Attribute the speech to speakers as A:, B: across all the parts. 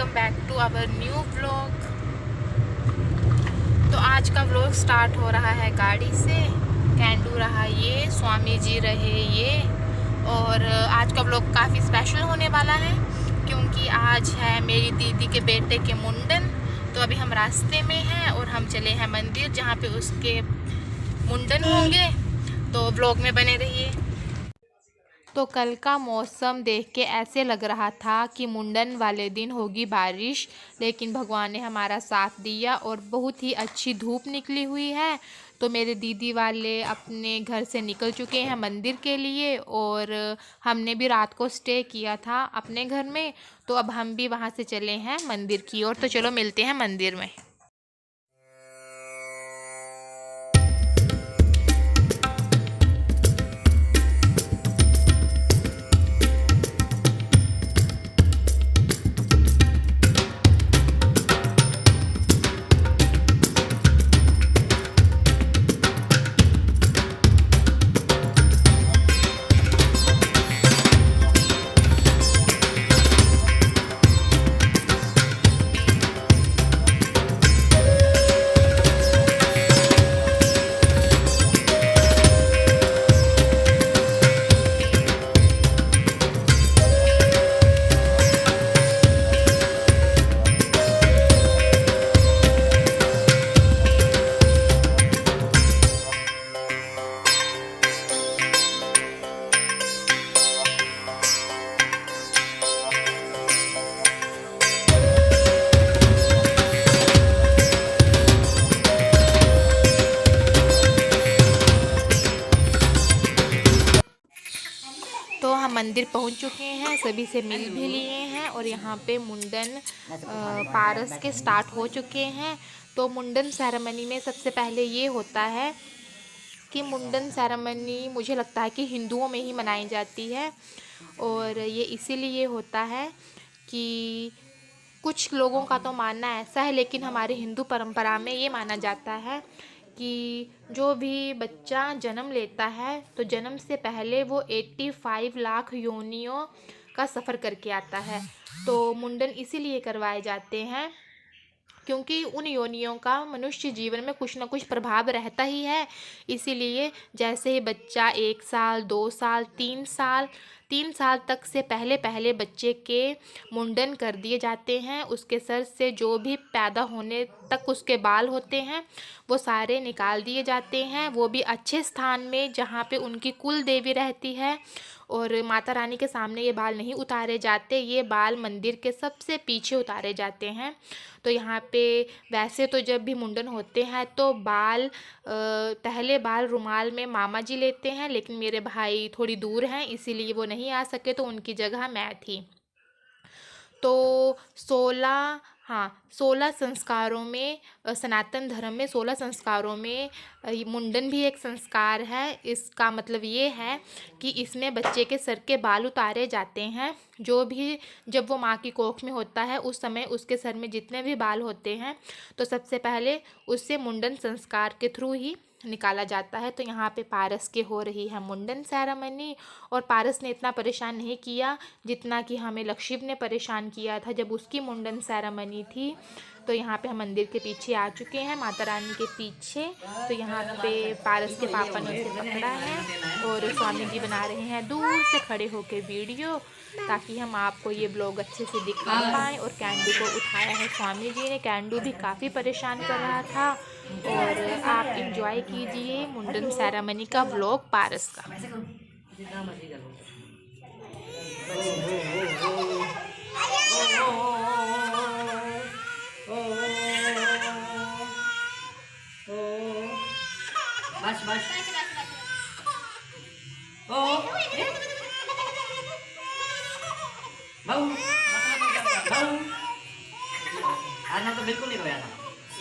A: Welcome back to our new vlog. तो आज का व्लॉग स्टार्ट हो रहा है गाड़ी से। कैंडू रहा ये, स्वामी जी रहे ये। और आज का व्लॉग काफ़ी स्पेशल होने वाला है क्योंकि आज है मेरी दीदी के बेटे के मुंडन। तो अभी हम रास्ते में हैं और हम चले हैं मंदिर जहाँ पे उसके मुंडन होंगे। तो व्लॉग में बने रहिए। तो कल का मौसम देख के ऐसे लग रहा था कि मुंडन वाले दिन होगी बारिश, लेकिन भगवान ने हमारा साथ दिया और बहुत ही अच्छी धूप निकली हुई है। तो मेरे दीदी वाले अपने घर से निकल चुके हैं मंदिर के लिए और हमने भी रात को स्टे किया था अपने घर में। तो अब हम भी वहाँ से चले हैं मंदिर की ओर। तो चलो मिलते हैं मंदिर में। तो हम मंदिर पहुंच चुके हैं, सभी से मिल भी लिए हैं और यहाँ पे मुंडन पारस के स्टार्ट हो चुके हैं। तो मुंडन सेरेमनी में सबसे पहले ये होता है कि मुंडन सेरेमनी मुझे लगता है कि हिंदुओं में ही मनाई जाती है। और ये इसीलिए होता है कि कुछ लोगों का तो मानना ऐसा है, लेकिन हमारे हिंदू परंपरा में ये माना जाता है कि जो भी बच्चा जन्म लेता है तो जन्म से पहले वो 85 लाख योनियों का सफ़र करके आता है। तो मुंडन इसीलिए करवाए जाते हैं क्योंकि उन योनियों का मनुष्य जीवन में कुछ ना कुछ प्रभाव रहता ही है। इसीलिए जैसे ही बच्चा 1 साल 2 साल 3 साल तक से पहले पहले बच्चे के मुंडन कर दिए जाते हैं। उसके सर से जो भी पैदा होने तक उसके बाल होते हैं वो सारे निकाल दिए जाते हैं, वो भी अच्छे स्थान में जहाँ पे उनकी कुल देवी रहती है। और माता रानी के सामने ये बाल नहीं उतारे जाते, ये बाल मंदिर के सबसे पीछे उतारे जाते हैं। तो यहाँ पे वैसे तो जब भी मुंडन होते हैं तो पहले बाल रुमाल में मामा जी लेते हैं, लेकिन मेरे भाई थोड़ी दूर हैं इसीलिए वो नहीं आ सके, तो उनकी जगह मैं थी। तो 16 संस्कारों में, सनातन धर्म में 16 संस्कारों में मुंडन भी एक संस्कार है। इसका मतलब ये है कि इसमें बच्चे के सर के बाल उतारे जाते हैं। जब वो माँ की कोख में होता है उस समय उसके सर में जितने भी बाल होते हैं तो सबसे पहले उससे मुंडन संस्कार के थ्रू ही निकाला जाता है। तो यहाँ पे पारस के हो रही है मुंडन सेरेमनी। और पारस ने इतना परेशान नहीं किया जितना कि हमें लक्षिव ने परेशान किया था जब उसकी मुंडन सेरेमनी थी। तो यहाँ पे हम मंदिर के पीछे आ चुके हैं, माता रानी के पीछे। तो यहाँ पे पारस के पापा ने उसे पकड़ा है और स्वामी जी बना रहे हैं दूर से खड़े होकर वीडियो, ताकि हम आपको ये ब्लॉग अच्छे से दिखा पाएँ। और कैंडू को उठाया है स्वामी जी ने। कैंडू भी काफ़ी परेशान कर रहा था। और आप इंजॉय कीजिए मुंडन सेरेमनी का व्लॉग पारस का।
B: बस बस ओ बहू बहू आज ना तो बिल्कुल नहीं रोया था,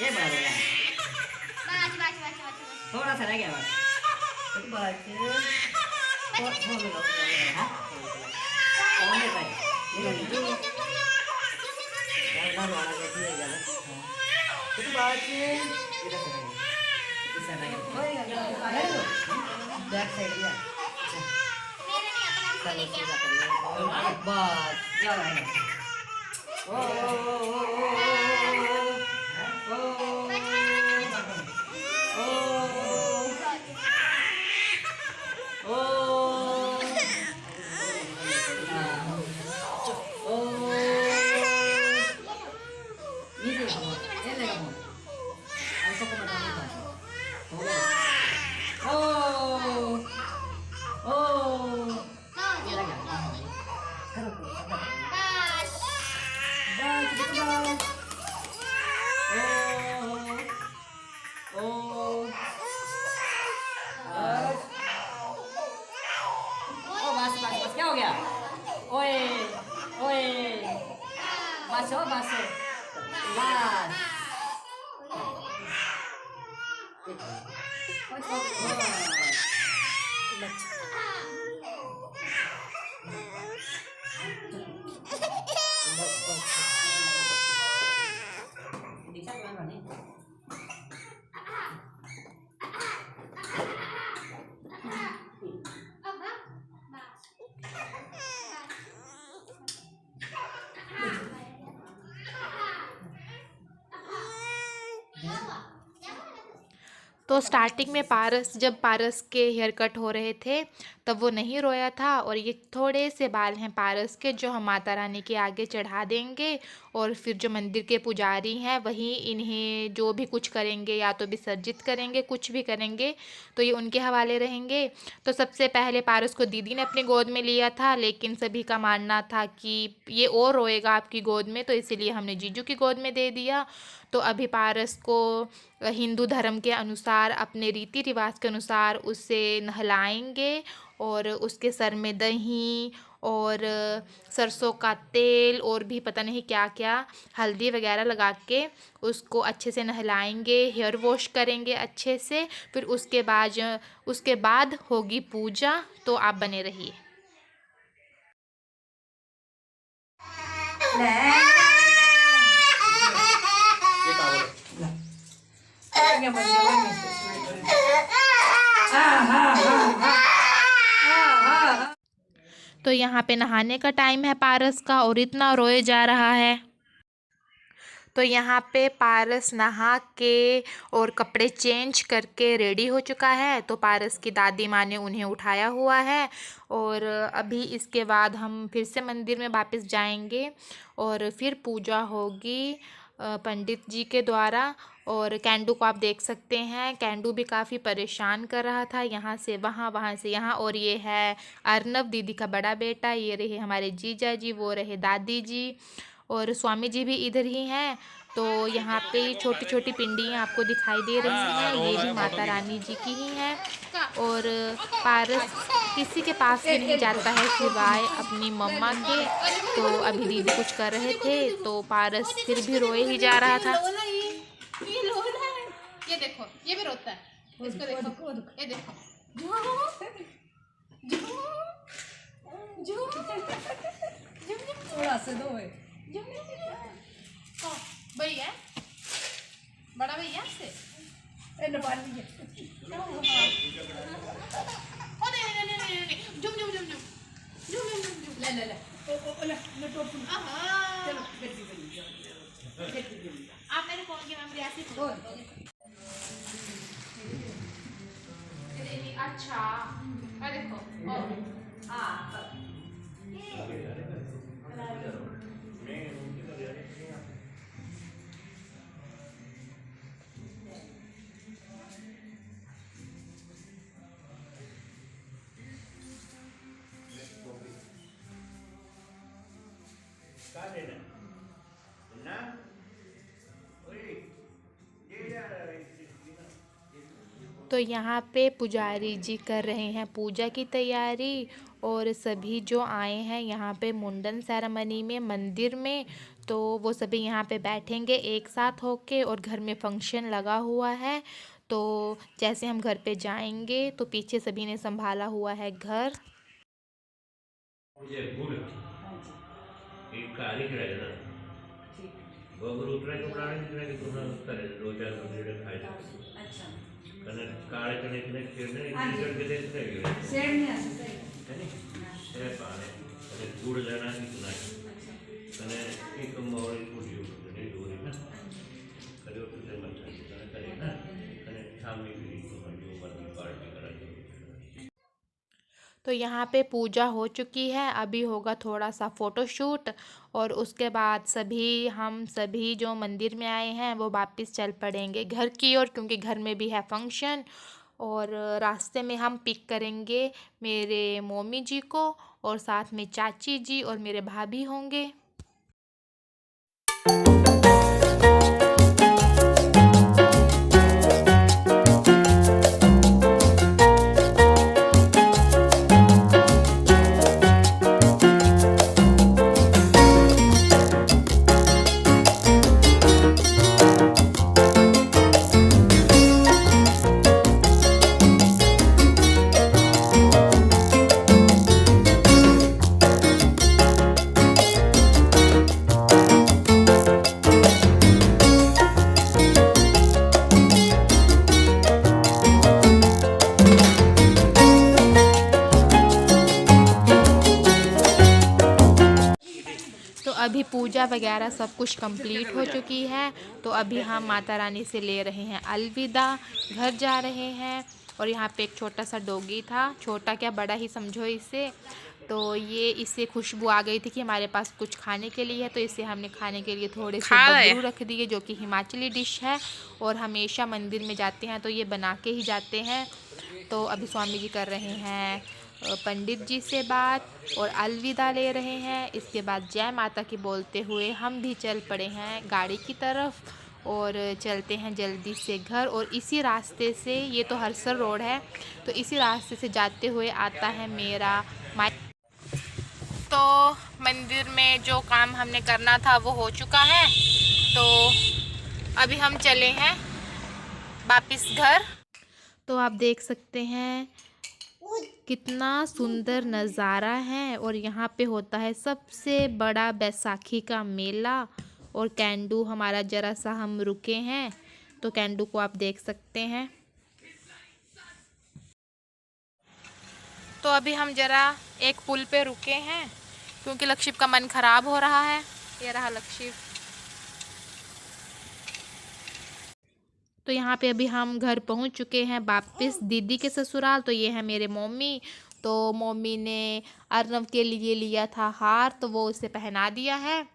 B: ये बड़ा रोया। थोड़ा सा रह गया बस। ओ बस क्या हो गया? ओए ओए बस हो बस
A: तो स्टार्टिंग में जब पारस के हेयर कट हो रहे थे तब वो नहीं रोया था। और ये थोड़े से बाल हैं पारस के जो हम माता रानी के आगे चढ़ा देंगे और फिर जो मंदिर के पुजारी हैं वही इन्हें जो भी कुछ करेंगे या तो विसर्जित करेंगे, कुछ भी करेंगे तो ये उनके हवाले रहेंगे। तो सबसे पहले पारस को दीदी ने अपनी गोद में लिया था, लेकिन सभी का मानना था कि ये और रोएगा आपकी गोद में, तो इसीलिए हमने जीजू की गोद में दे दिया। तो अभी पारस को हिंदू धर्म के अनुसार, अपने रीति रिवाज के अनुसार उसे नहलाएंगे और उसके सर में दही और सरसों का तेल और भी पता नहीं क्या क्या हल्दी वगैरह लगा के उसको अच्छे से नहलाएंगे, हेयर वॉश करेंगे अच्छे से। फिर उसके बाद होगी पूजा। तो आप बने रहिए। तो यहाँ पे नहाने का टाइम है पारस का और इतना रोए जा रहा है। तो यहाँ पे पारस नहा के और कपड़े चेंज करके रेडी हो चुका है। तो पारस की दादी माँ ने उन्हें उठाया हुआ है और अभी इसके बाद हम फिर से मंदिर में वापस जाएंगे और फिर पूजा होगी पंडित जी के द्वारा। और कैंडू को आप देख सकते हैं, कैंडू भी काफ़ी परेशान कर रहा था, यहाँ से वहाँ वहाँ से यहाँ। और ये है अर्नव दीदी का बड़ा बेटा, ये रहे हमारे जीजा जी, वो रहे दादी जी और स्वामी जी भी इधर ही हैं। तो यहाँ पे छोटी छोटी पिंडियाँ आपको दिखाई दे रही हैं, ये भी माता रानी जी की ही हैं। और पारस किसी के पास भी नहीं जाता है सिवाय अपनी मम्मा के। तो अभी दीदी कुछ कर रहे थे तो पारस फिर भी रोए ही जा रहा था।
C: ये देखो, ये भी रोता है, इसको देखो, ये देखो, थोड़ा से दो है, भैया, बड़ा भैया से, झुम झुम झुम झुम, ले ले ले, आप मेरे फोन की मेमोरी ऐसी अच्छा देखो
A: तो यहाँ पे पुजारी जी कर रहे हैं पूजा की तैयारी और सभी जो आए हैं यहाँ पे मुंडन सेरेमनी में मंदिर में, तो वो सभी यहाँ पे बैठेंगे एक साथ होके। और घर में फंक्शन लगा हुआ है, तो जैसे हम घर पे जाएंगे तो पीछे सभी ने संभाला हुआ है घर।
D: काळे चने किने खेळणे इंग्लिश के देश नहीं सेड नहीं आ सकता है नहीं है पाने गुड़ लेना कितना कने एक मोरी पूरी उठने दूरी ना करे उठते मत करे ना कने शामी भी तो जो मर्जी पार्टी करा दो।
A: तो यहाँ पे पूजा हो चुकी है, अभी होगा थोड़ा सा फ़ोटोशूट और उसके बाद हम सभी जो मंदिर में आए हैं वो वापस चल पड़ेंगे घर की ओर, क्योंकि घर में भी है फंक्शन। और रास्ते में हम पिक करेंगे मेरे मम्मी जी को और साथ में चाची जी और मेरे भाभी होंगे। तो अभी पूजा वगैरह सब कुछ कंप्लीट हो चुकी है, तो अभी हम माता रानी से ले रहे हैं अलविदा, घर जा रहे हैं। और यहाँ पे एक छोटा सा डॉगी था, छोटा क्या बड़ा ही समझो इसे, तो ये इससे खुशबू आ गई थी कि हमारे पास कुछ खाने के लिए है, तो इसे हमने खाने के लिए थोड़े से बबरू रख दिए जो कि हिमाचली डिश है और हमेशा मंदिर में जाते हैं तो ये बना के ही जाते हैं। तो अभी स्वामी जी कर रहे हैं पंडित जी से बात और अलविदा ले रहे हैं। इसके बाद जय माता की बोलते हुए हम भी चल पड़े हैं गाड़ी की तरफ और चलते हैं जल्दी से घर। और इसी रास्ते से, ये तो हरसर रोड है, तो इसी रास्ते से जाते हुए आता है मेरा तो मंदिर में जो काम हमने करना था वो हो चुका है, तो अभी हम चले हैं वापस घर। तो आप देख सकते हैं कितना सुंदर नज़ारा है और यहाँ पे होता है सबसे बड़ा बैसाखी का मेला। और कैंडू हमारा जरा सा हम रुके हैं, तो कैंडू को आप देख सकते हैं। तो अभी हम जरा एक पुल पे रुके हैं क्योंकि लक्षिप का मन खराब हो रहा है। ये रहा लक्षिप। तो यहाँ पे अभी हम घर पहुँच चुके हैं वापस दीदी के ससुराल। तो ये है मेरे मम्मी। तो मम्मी ने अर्नव के लिए लिया था हार, तो वो उसे पहना दिया है।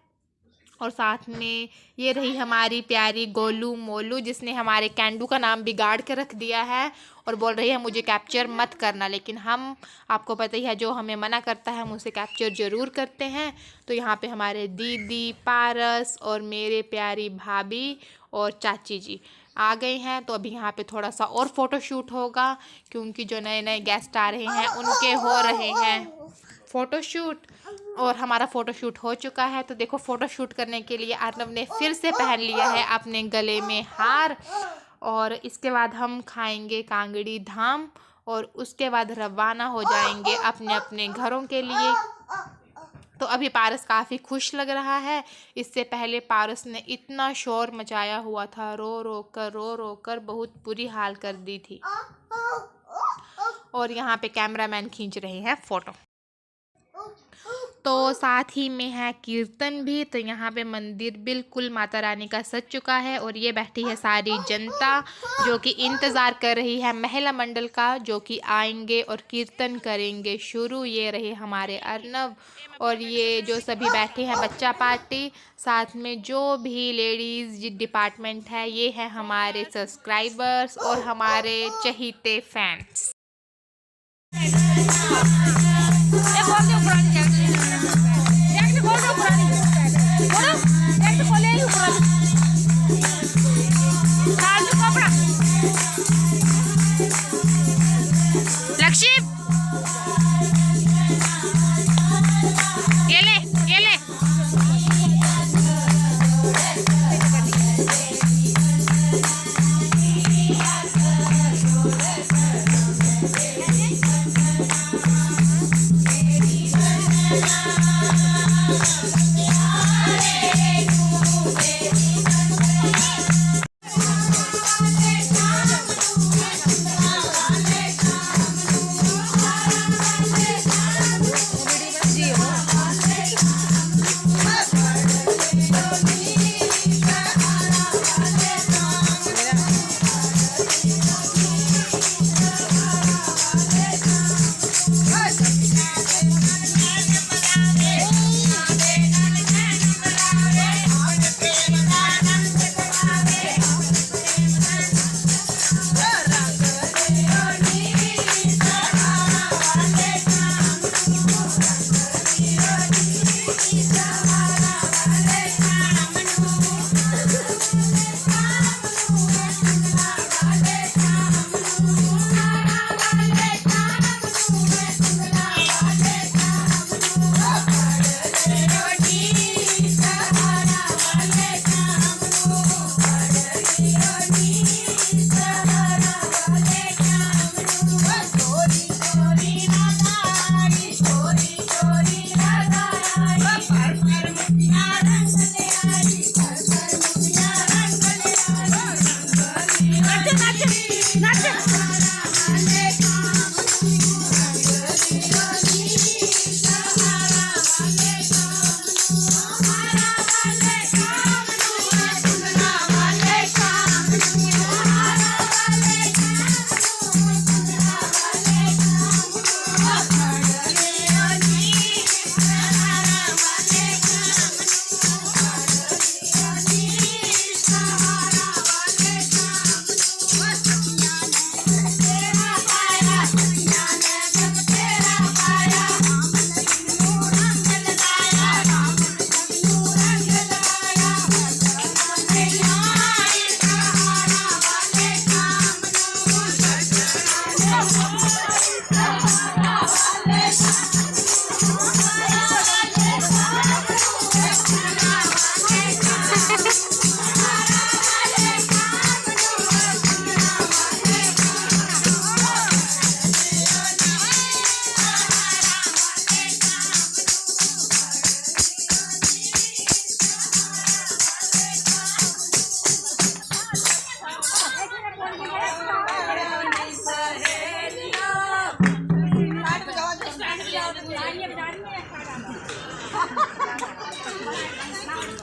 A: और साथ में ये रही हमारी प्यारी गोलू मोलू, जिसने हमारे कैंडू का नाम बिगाड़ के रख दिया है और बोल रही है मुझे कैप्चर मत करना, लेकिन हम, आपको पता ही है, जो हमें मना करता है हम उसे कैप्चर ज़रूर करते हैं। तो यहाँ पे हमारे दीदी, पारस और मेरे प्यारी भाभी और चाची जी आ गए हैं। तो अभी यहाँ पे थोड़ा सा और फ़ोटोशूट होगा क्योंकि जो नए नए गेस्ट आ रहे हैं उनके हो रहे हैं फ़ोटोशूट और हमारा फ़ोटोशूट हो चुका है। तो देखो, फ़ोटोशूट करने के लिए अर्नव ने फिर से पहन लिया है अपने गले में हार। और इसके बाद हम खाएंगे कांगड़ी धाम और उसके बाद रवाना हो जाएंगे अपने अपने घरों के लिए। तो अभी पारस काफ़ी खुश लग रहा है। इससे पहले पारस ने इतना शोर मचाया हुआ था, रो रो कर बहुत बुरी हाल कर दी थी। और यहाँ पे कैमरामैन खींच रहे हैं फ़ोटो। तो साथ ही में है कीर्तन भी। तो यहाँ पे मंदिर बिल्कुल माता रानी का सज चुका है और ये बैठी है सारी जनता जो कि इंतज़ार कर रही है महिला मंडल का, जो कि आएंगे और कीर्तन करेंगे शुरू। ये रहे हमारे अर्नव और ये जो सभी बैठे हैं बच्चा पार्टी, साथ में जो भी लेडीज़ डिपार्टमेंट है, ये है हमारे सब्सक्राइबर्स और हमारे चहीते फैंस। लक्षिप, ये ले।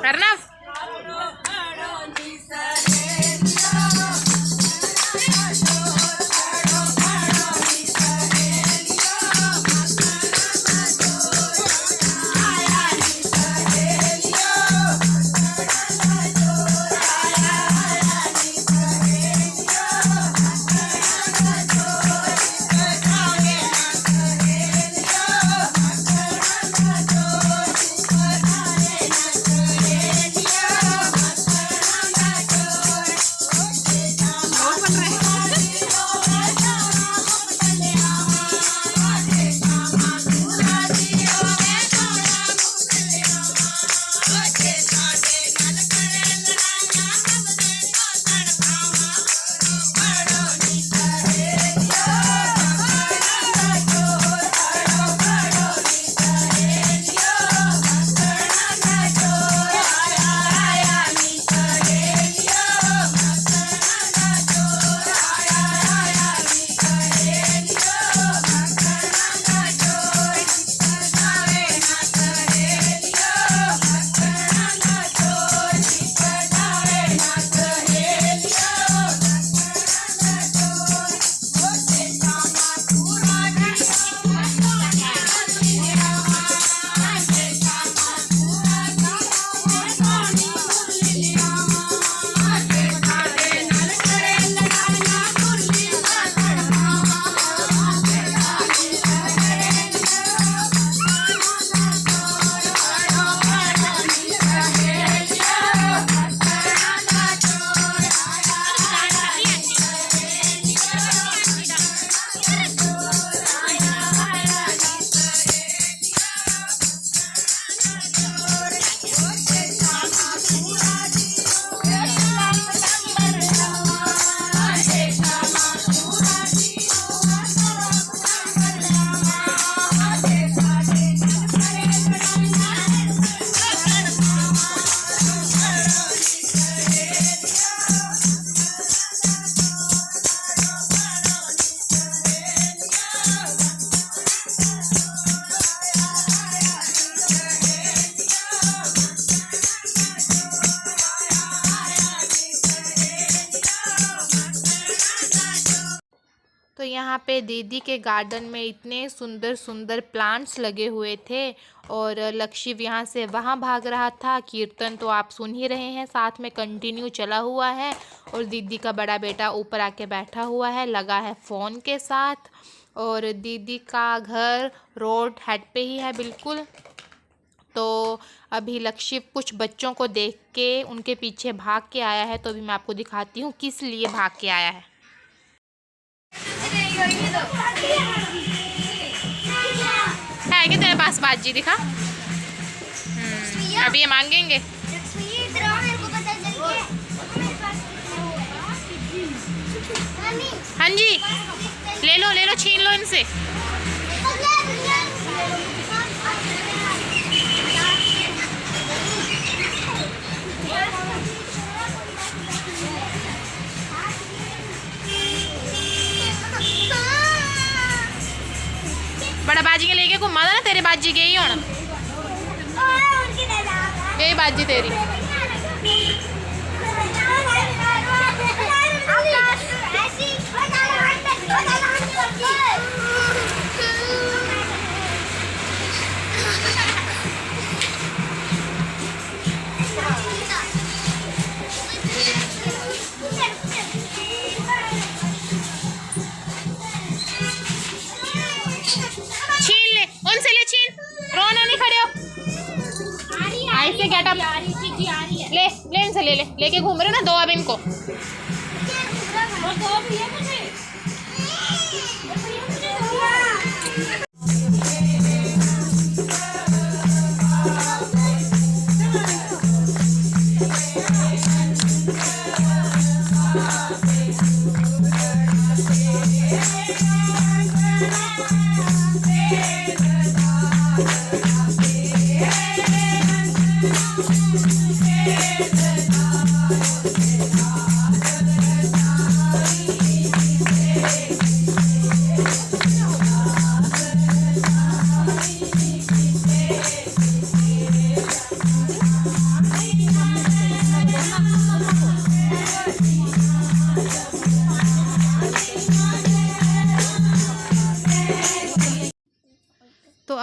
A: अर्नव तो यहाँ पे दीदी के गार्डन में इतने सुंदर सुंदर प्लांट्स लगे हुए थे और लक्षिव यहाँ से वहाँ भाग रहा था। कीर्तन तो आप सुन ही रहे हैं, साथ में कंटिन्यू चला हुआ है। और दीदी का बड़ा बेटा ऊपर आके बैठा हुआ है, लगा है फ़ोन के साथ। और दीदी का घर रोड हेड पे ही है बिल्कुल। तो अभी लक्षिव कुछ बच्चों को देख के उनके पीछे भाग के आया है, तो अभी मैं आपको दिखाती हूँ किस लिए भाग के आया है। है क्या तेरे पास बाजी दिखा? अभी ये मांगेंगे। हाँ जी, ले लो छीन लो इनसे। बड़ा बाजी के लेके घुमा था ना, तेरे बाजी गई होना, यही बाजी तेरी। ऐसे गेटअप ले इनसे लेके घूम रहे हो ना दो अब इनको।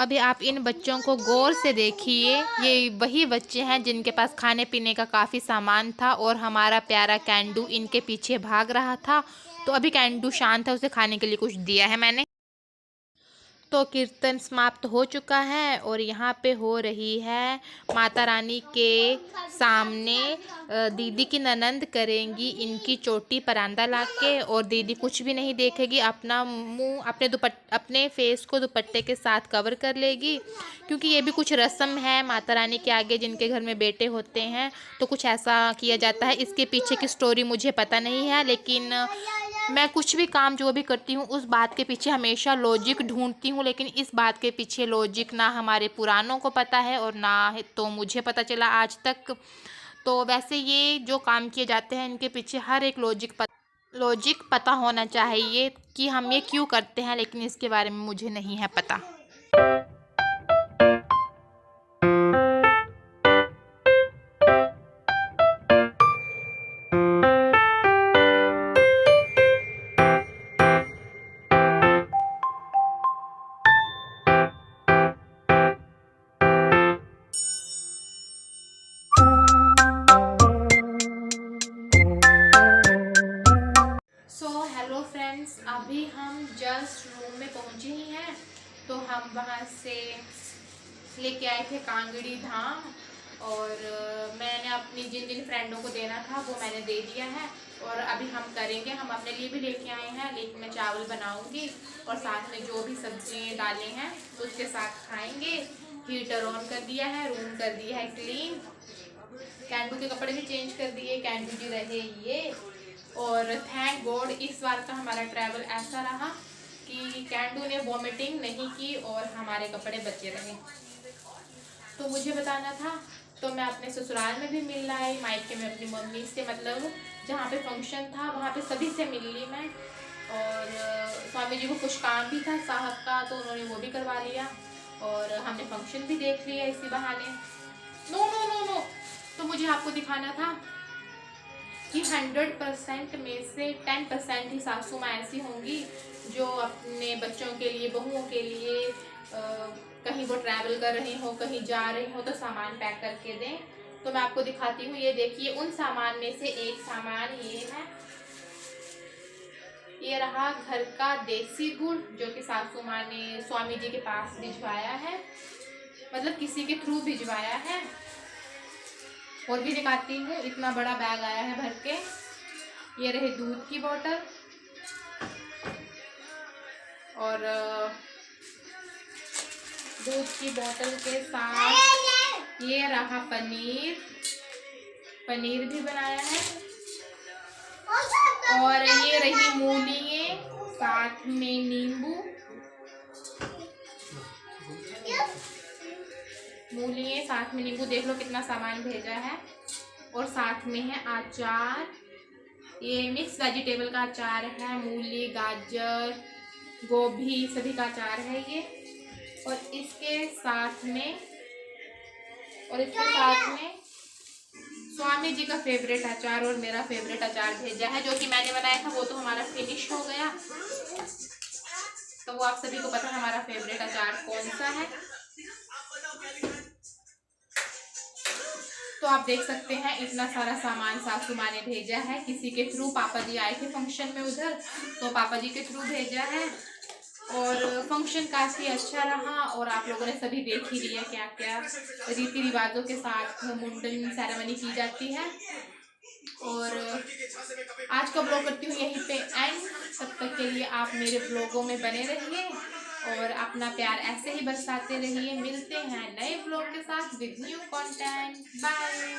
A: अभी आप इन बच्चों को गौर से देखिए, ये वही बच्चे हैं जिनके पास खाने पीने का काफ़ी सामान था और हमारा प्यारा कैंडू इनके पीछे भाग रहा था। तो अभी कैंडू शांत है, उसे खाने के लिए कुछ दिया है मैंने। तो कीर्तन समाप्त हो चुका है और यहाँ पे हो रही है माता रानी के सामने दीदी की ननंद करेंगी इनकी चोटी परांदा ला के, और दीदी कुछ भी नहीं देखेगी, अपना मुंह अपने फेस को दुपट्टे के साथ कवर कर लेगी, क्योंकि ये भी कुछ रस्म है माता रानी के आगे जिनके घर में बेटे होते हैं तो कुछ ऐसा किया जाता है। इसके पीछे की स्टोरी मुझे पता नहीं है, लेकिन मैं कुछ भी काम जो भी करती हूँ उस बात के पीछे हमेशा लॉजिक ढूंढती हूँ, लेकिन इस बात के पीछे लॉजिक ना हमारे पुरानों को पता है और ना तो मुझे पता चला आज तक। तो वैसे ये जो काम किए जाते हैं इनके पीछे हर एक लॉजिक पता होना चाहिए कि हम ये क्यों करते हैं, लेकिन इसके बारे में मुझे नहीं है पता। हेलो फ्रेंड्स, अभी हम जस्ट रूम में पहुंचे ही हैं। तो हम वहां से लेके आए थे कांगड़ी धाम, और मैंने अपनी जिन जिन फ्रेंडों को देना था वो मैंने दे दिया है। और अभी हम करेंगे, हम अपने लिए भी लेके आए हैं, लेकिन मैं चावल बनाऊंगी और साथ में जो भी सब्जियां डाले हैं उसके साथ खाएंगे। हीटर ऑन कर दिया है, रूम कर दिया है क्लीन, कैंडू के कपड़े भी चेंज कर दिए, कैंडू जी रहे ये। और थैंक गॉड इस बार का हमारा ट्रैवल ऐसा रहा कि कैंडू ने वॉमिटिंग नहीं की और हमारे कपड़े बचे रहे। तो मुझे बताना था, तो मैं अपने ससुराल में भी मिल आई, मायके में अपनी मम्मी से, मतलब जहाँ पे फंक्शन था वहाँ पे सभी से मिल ली मैं। और स्वामी जी को कुछ काम भी था साहब का, तो उन्होंने वो भी करवा लिया और हमने फंक्शन भी देख लिया इसी बहाने। नो नो नो नो, तो मुझे आपको दिखाना था कि 100% में से 10% ही सासू माँ ऐसी होंगी जो अपने बच्चों के लिए, बहुओं के लिए कहीं वो ट्रैवल कर रही हो, कहीं जा रही हो तो सामान पैक करके दें। तो मैं आपको दिखाती हूँ, ये देखिए उन सामान में से एक सामान ये है, ये रहा घर का देसी गुड़ जो कि सासू माँ ने स्वामी जी के पास भिजवाया है, मतलब किसी के थ्रू भिजवाया है। और भी दिखाती हूँ, इतना बड़ा बैग आया है भर के। ये रही दूध की बोतल, और दूध की बोतल के साथ ये रहा पनीर भी बनाया है, और ये रही मूलियाँ, साथ में नींबू, मूलियाँ साथ में नींबू, देख लो कितना सामान भेजा है। और साथ में है अचार, ये मिक्स वेजिटेबल का अचार है, मूली, गाजर, गोभी सभी का अचार है ये। और इसके साथ में स्वामी जी का फेवरेट अचार और मेरा फेवरेट अचार भेजा है, जो कि मैंने बनाया था, वो तो हमारा फिनिश हो गया। तो वो आप सभी को पता है हमारा फेवरेट अचार कौन सा है। तो आप देख सकते हैं इतना सारा सामान सासू माँ ने भेजा है, किसी के थ्रू। पापा जी आए थे फंक्शन में उधर, तो पापा जी के थ्रू भेजा है। और फंक्शन काफ़ी अच्छा रहा, और आप लोगों ने सभी देख ही लिया क्या क्या रीति रिवाजों के साथ मुंडन सेरेमनी की जाती है। और आज का ब्लॉग करती हूँ यहीं पे एंड। तब तक के लिए आप मेरे ब्लॉगों में बने रहिए और अपना प्यार ऐसे ही बरसाते रहिए। मिलते हैं नए ब्लॉग के साथ विद न्यू कंटेंट। बाय।